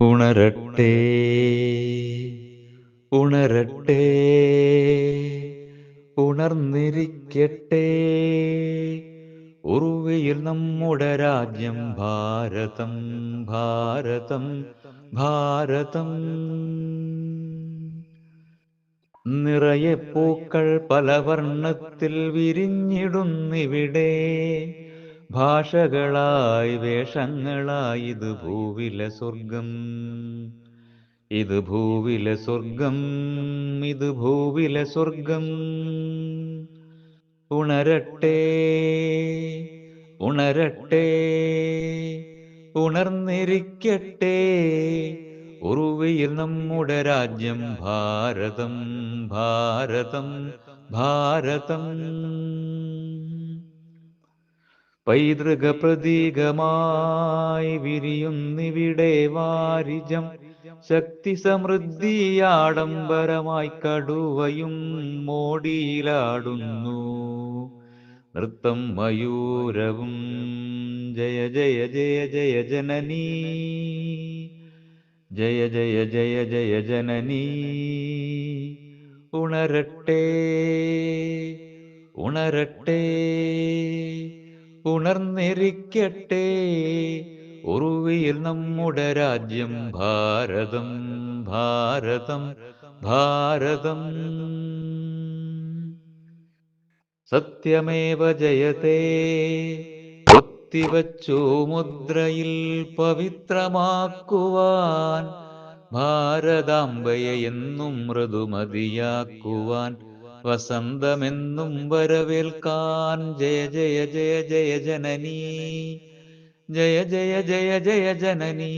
ഉണരട്ടെ, ഉണരട്ടെ, ഉണർന്നിരിക്കട്ടെ. ഉറുവയിൽ നമ്മുടെ രാജ്യം ഭാരതം, ഭാരതം, ഭാരതം. നിറയെ പൂക്കൾ പല വർണ്ണത്തിൽ വിരിഞ്ഞിടുന്നിവിടെ. ഭാഷകളായി വേഷങ്ങളായി ഇത് ഭൂവിലെ സ്വർഗം, ഇത് ഭൂവിലെ സ്വർഗം, ഇത് ഭൂവിലെ സ്വർഗം. ഉണരട്ടെ, ഉണരട്ടെ, ഉണർന്നിരിക്കട്ടെ. ഉറുവയിൽ നമ്മുടെ രാജ്യം ഭാരതം, ഭാരതം, ഭാരതം. പൈതൃക പ്രതീകമായി വിരിയുന്നിവിടെ വാരിജം. ശക്തി സമൃദ്ധിയാഡംബരമായി കടുവയും മോടിയിലാടുന്നു. നൃത്തം മയൂരവും. ജയ ജയ ജയ ജയ ജനനീ, ജയ ജയ ജയ ജയ ജനനീ. ഉണരട്ടെ, ഉണരട്ടെ, ഉണർന്നിരിക്കട്ടെ. ഉറുവിയിൽ നമ്മുടെ രാജ്യം ഭാരതം, ഭാരതം, ഭാരതം. സത്യമേവ ജയതേ കൊത്തിവച്ചു മുദ്രയിൽ പവിത്രമാക്കുവാൻ. ഭാരതാംബയെ എന്നും മൃദുമതിയാക്കുവാൻ. വസന്തമെന്നും വരവേൽക്കാൻ. ജയ ജയ ജയ ജയ ജനനീ, ജയ ജയ ജയ ജയ ജനനീ.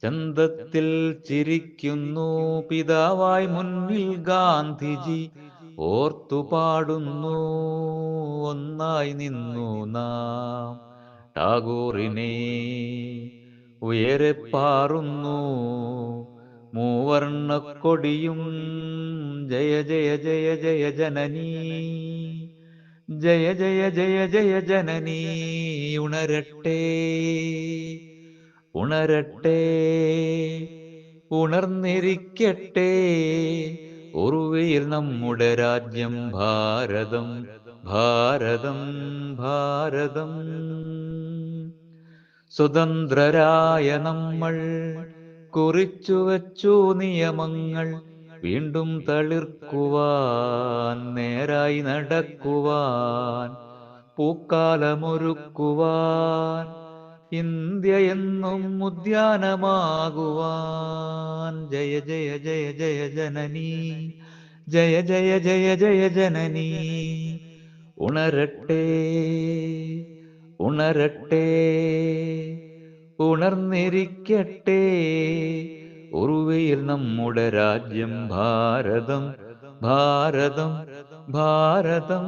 ചന്തത്തിൽ ചിരിക്കുന്നു പിതാവായി മുന്നിൽ ഗാന്ധിജി. ഓർത്തുപാടുന്നു ഒന്നായി നിന്നു നാം. ടാഗോറിനെ ഉയരെ പാറുന്നു മൂവർണ്ണക്കൊടിയും. ജയ ജയ ജയ ജയ ജനനീ, ജയ ജയ ജയ ജയ ജനനീ. ഉണരട്ടെ, ഉണരട്ടെ, ഉണർന്നിരിക്കട്ടെ. ഉറുവയിൽ നമ്മുടെ രാജ്യം ഭാരതം, ഭാരതം, ഭാരതം. സ്വതന്ത്രരായ നമ്മൾ കുറിച്ചുവച്ചു നിയമങ്ങൾ. വീണ്ടും തളിർക്കുവാൻ, നേരായി നടക്കുവാൻ, പൂക്കാലമൊരുക്കുവാൻ. ഇന്ത്യ എന്നും ഉദ്യാനമാകുവാൻ. ജയ ജയ ജയ ജയ ജനനീ, ജയ ജയ ജയ ജയ ജനനീ. ഉണരട്ടെ, ഉണരട്ടെ, ഉണർന്നിരിക്കട്ടെ. ഉറുവയിൽ നമ്മുടെ രാജ്യം ഭാരതം, ഭാരതം, ഭാരതം.